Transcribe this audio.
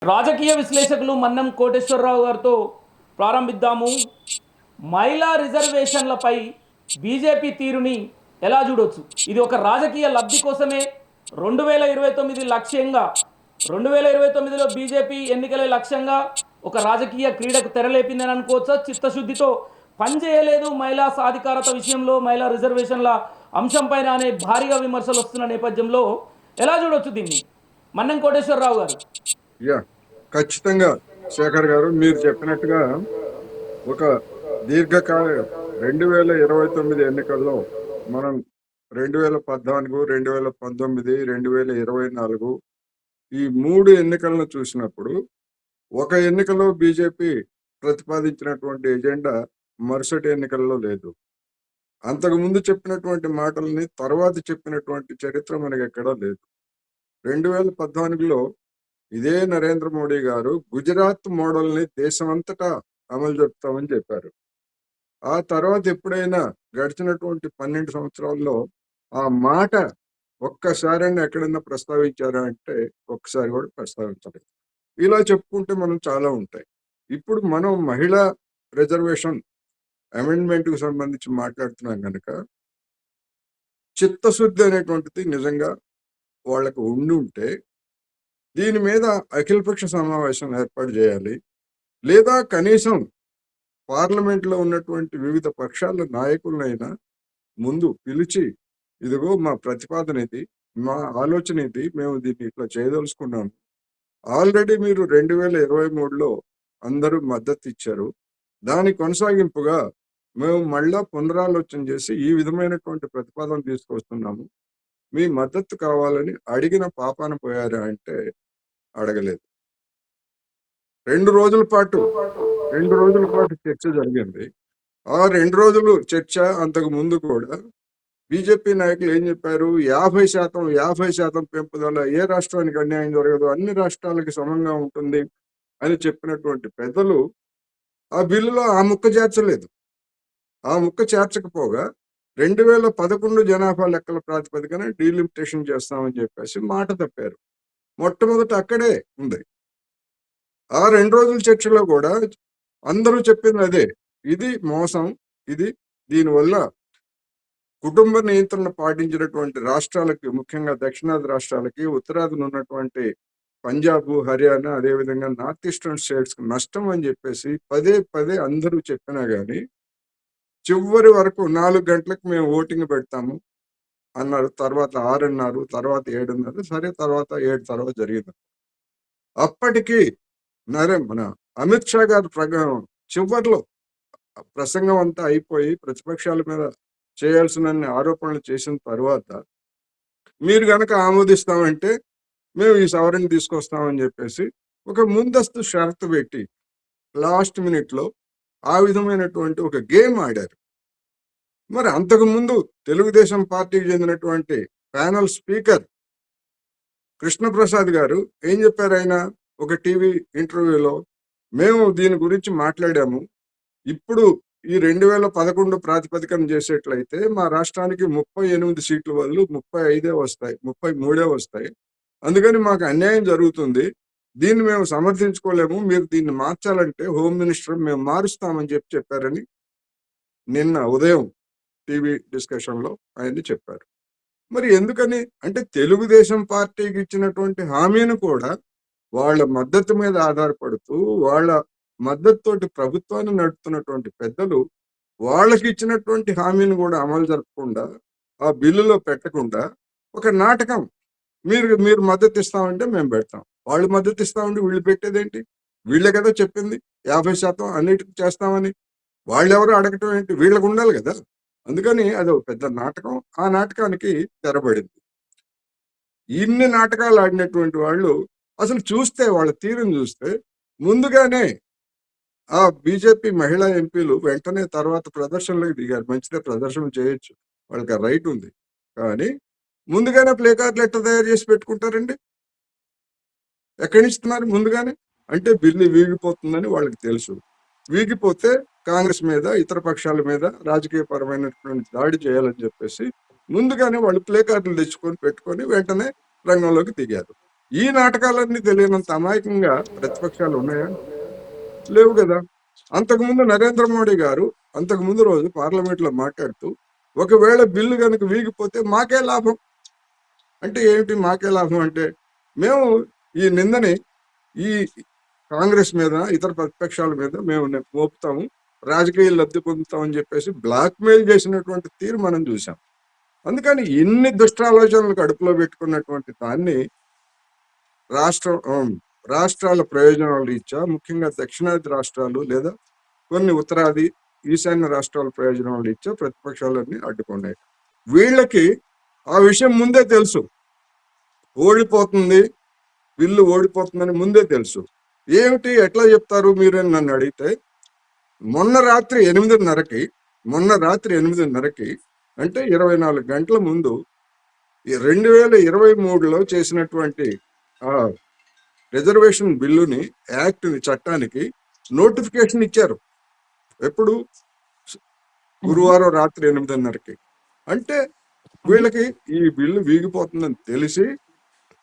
రాజకీయ విశ్లేషకులు మన్నం కోటేశ్వరరావు గారితో ప్రారంభిద్దాము. మహిళా రిజర్వేషన్లపై బీజేపీ తీరుని ఎలా చూడొచ్చు? ఇది ఒక రాజకీయ లబ్ధి కోసమే 2029 లక్ష్యంగా 2029లో బీజేపీ ఎన్నికలే లక్ష్యంగా ఒక రాజకీయ క్రీడకు తెరలేపిందని అనుకోవచ్చా? చిత్తశుద్ధితో పనిచేయలేదు మహిళా సాధికారత విషయంలో, మహిళా రిజర్వేషన్ల అంశంపైన అనే భారీగా విమర్శలు వస్తున్న నేపథ్యంలో ఎలా చూడొచ్చు దీన్ని మన్నం కోటేశ్వరరావు గారు? యా ఖచ్చితంగా శేఖర్ గారు మీరు చెప్పినట్టుగా ఒక దీర్ఘకాల 2029 ఎన్నికల్లో మనం 2014, 2019, 2024 ఈ 3 ఎన్నికలను చూసినప్పుడు ఒక ఎన్నికలో బీజేపీ ప్రతిపాదించినటువంటి ఎజెండా మరుసటి ఎన్నికల్లో లేదు. అంతకుముందు చెప్పినటువంటి మాటల్ని తర్వాత చెప్పినటువంటి చరిత్ర మనకి ఎక్కడా లేదు. 2014లో ఇదే నరేంద్ర మోడీ గారు గుజరాత్ మోడల్ని దేశమంతటా అమలు జరుపుతామని చెప్పారు. ఆ తర్వాత ఎప్పుడైనా గడిచినటువంటి 12 సంవత్సరాల్లో ఆ మాట ఒక్కసారైనా ఎక్కడైనా ప్రస్తావించారా అంటే ఒక్కసారి కూడా ప్రస్తావించలేదు. ఇలా చెప్పుకుంటే మనం చాలా ఉంటాయి. ఇప్పుడు మనం మహిళా రిజర్వేషన్ అమెండ్మెంట్కి సంబంధించి మాట్లాడుతున్నాం కనుక చిత్తశుద్ధి అనేటువంటిది నిజంగా వాళ్ళకు ఉండి ఉంటే దీని మీద అఖిలపక్ష సమావేశం ఏర్పాటు చేయాలి. లేదా కనీసం పార్లమెంట్లో ఉన్నటువంటి వివిధ పక్షాల నాయకులనైనా ముందు పిలిచి, ఇదిగో మా ప్రతిపాదన ఇది, మా ఆలోచన ఇది, మేము దీన్ని ఇట్లా చేయదలుచుకున్నాం. ఆల్రెడీ మీరు 2023లో అందరూ మద్దతు ఇచ్చారు. దాని కొనసాగింపుగా మేము మళ్ళా పునరాలోచన చేసి ఈ విధమైనటువంటి ప్రతిపాదన తీసుకొస్తున్నాము, మీ మద్దతు కావాలని అడిగిన పాపాన పోయారా అంటే అడగలేదు. 2 రోజుల పాటు చర్చ జరిగింది. ఆ 2 రోజులు చర్చ అంతకు ముందు కూడా బీజేపీ నాయకులు ఏం చెప్పారు? 50% పెంపుదల, ఏ రాష్ట్రానికి అన్యాయం జరగదు, అన్ని రాష్ట్రాలకి సమంగా ఉంటుంది అని చెప్పినటువంటి పెద్దలు ఆ బిల్లులో ఆ ముక్క చేర్చలేదు. ఆ ముక్క చేర్చకపోగా 2011 జనాభా లెక్కల ప్రాతిపదికన డీలిమిటేషన్ చేస్తామని చెప్పేసి మాట తప్పారు. మొట్టమొదట అక్కడే ఉంది. ఆ 2 రోజుల చర్చలో కూడా అందరూ చెప్పింది అదే, ఇది మోసం, ఇది దీనివల్ల కుటుంబ నియంత్రణ పాటించినటువంటి రాష్ట్రాలకి, ముఖ్యంగా దక్షిణాది రాష్ట్రాలకి, ఉత్తరాదిన ఉన్నటువంటి పంజాబ్, హర్యానా, అదేవిధంగా నార్త్ ఈస్టర్న్ స్టేట్స్ కి నష్టం అని చెప్పేసి పదే అందరూ చెప్పినా గానీ చివరి వరకు 4 గంటలకు మేము ఓటింగ్ పెడతాము అన్నారు. తర్వాత 6 అన్నారు, తర్వాత 7 అన్నారు. సరే, తర్వాత 7 తర్వాత జరిగింది. అప్పటికి మన అమిత్ షా గారు చివరిలో ప్రసంగం అంతా అయిపోయి ప్రతిపక్షాల మీద చేయాల్సిన ఆరోపణలు చేసిన తర్వాత మీరు గనక ఆమోదిస్తామంటే మేము ఈ సవరణ తీసుకొస్తామని చెప్పేసి ఒక ముందస్తు షరతు పెట్టి లాస్ట్ మినిట్ లో ఆ విధమైనటువంటి ఒక గేమ్ ఆడారు. మరి అంతకుముందు తెలుగుదేశం పార్టీకి చెందినటువంటి ప్యానల్ స్పీకర్ కృష్ణప్రసాద్ గారు ఏం చెప్పారు? ఆయన ఒక టీవీ ఇంటర్వ్యూలో, మేము దీని గురించి మాట్లాడాము, ఇప్పుడు ఈ 2011 ప్రాతిపదికన చేసేట్లయితే మా రాష్ట్రానికి 38 సీట్లు బదులు 35 వస్తాయి, 33 వస్తాయి. అందుకని మాకు అన్యాయం జరుగుతుంది, దీన్ని మేము సమర్థించుకోలేము, మీరు దీన్ని మార్చాలంటే హోమ్ మినిస్టర్ మేము మారుస్తామని చెప్పారని నిన్న ఉదయం టీవీ డిస్కషన్ లో ఆయన్ని చెప్పారు. మరి ఎందుకని అంటే తెలుగుదేశం పార్టీకి ఇచ్చినటువంటి హామీని కూడా వాళ్ళ మద్దతు మీద ఆధారపడుతూ, వాళ్ళ మద్దతుతోటి ప్రభుత్వాన్ని నడుపుతున్నటువంటి పెద్దలు వాళ్ళకి ఇచ్చినటువంటి హామీని కూడా అమలు జరపకుండా, ఆ బిల్లులో పెట్టకుండా ఒక నాటకం, మీరు మద్దతు ఇస్తామంటే మేము పెడతాం, వాళ్ళు మద్దతు ఇస్తామంటే వీళ్ళు పెట్టేదేంటి? వీళ్ళే కదా చెప్పింది 50% అన్నిటికీ చేస్తామని. వాళ్ళెవరో అడగటం ఏంటి? వీళ్ళకు ఉండాలి కదా. అందుకని అది ఒక పెద్ద నాటకం. ఆ నాటకానికి తెరబడింది. ఇన్ని నాటకాలు ఆడినటువంటి వాళ్ళు అసలు చూస్తే, వాళ్ళ తీరుని చూస్తే ముందుగానే ఆ బీజేపీ మహిళా ఎంపీలు వెంటనే తర్వాత ప్రదర్శనలోకి దిగారు. మంచిదే, ప్రదర్శన చేయొచ్చు, వాళ్ళకి ఆ రైట్ ఉంది. కానీ ముందుగానే ప్లే కార్డులు ఎట్లా తయారు చేసి పెట్టుకుంటారండి? ఎక్కడి నుంచి ఇస్తున్నారు ముందుగానే? అంటే బిల్లు వీగిపోతుందని వాళ్ళకి తెలుసు. వీగిపోతే కాంగ్రెస్ మీద, ఇతర పక్షాల మీద రాజకీయ పరమైనటువంటి దాడి చేయాలని చెప్పేసి ముందుగానే వాళ్ళు ప్లే కార్డులు తెచ్చుకొని పెట్టుకొని వెంటనే రంగంలోకి దిగారు. ఈ నాటకాలన్నీ తెలియనంత అమాయకంగా ప్రతిపక్షాలు ఉన్నాయా? లేవు కదా. అంతకుముందు నరేంద్ర మోడీ గారు అంతకుముందు రోజు పార్లమెంట్ లో మాట్లాడుతూ ఒకవేళ బిల్లు కనుక వీగిపోతే మాకే లాభం అంటే ఏమిటి? మాకే లాభం అంటే మేము ఈ నిందని ఈ కాంగ్రెస్ మీద ఇతర ప్రతిపక్షాల మీద మేము మోపుతాము, రాజకీయ లబ్ధి పొందుతామని చెప్పేసి బ్లాక్ మెయిల్ చేసినటువంటి తీరు మనం చూసాం. అందుకని ఇన్ని దుష్టాలోచనలు కడుపులో పెట్టుకున్నటువంటి దాన్ని రాష్ట్రాల ప్రయోజనాల రీత్యా, ముఖ్యంగా దక్షిణాది రాష్ట్రాలు లేదా కొన్ని ఉత్తరాది ఈశాన్య రాష్ట్రాల ప్రయోజనాల రీత్యా ప్రతిపక్షాలన్నీ అడ్డుకున్నాయి. వీళ్ళకి ఆ విషయం ముందే తెలుసు, ఓడిపోతుంది, బిల్లు ఓడిపోతుందని ముందే తెలుసు. ఏమిటి, ఎట్లా చెప్తారు మీరు అని నన్ను అడిగితే, మొన్న రాత్రి 8:30కి అంటే 24 గంటల ముందు 2023లో చేసినటువంటి ఆ రిజర్వేషన్ బిల్లుని, చట్టానికి నోటిఫికేషన్ ఇచ్చారు. ఎప్పుడు? గురువారం రాత్రి 8:30కి. అంటే వీళ్ళకి ఈ బిల్లు వీగిపోతుందని తెలిసి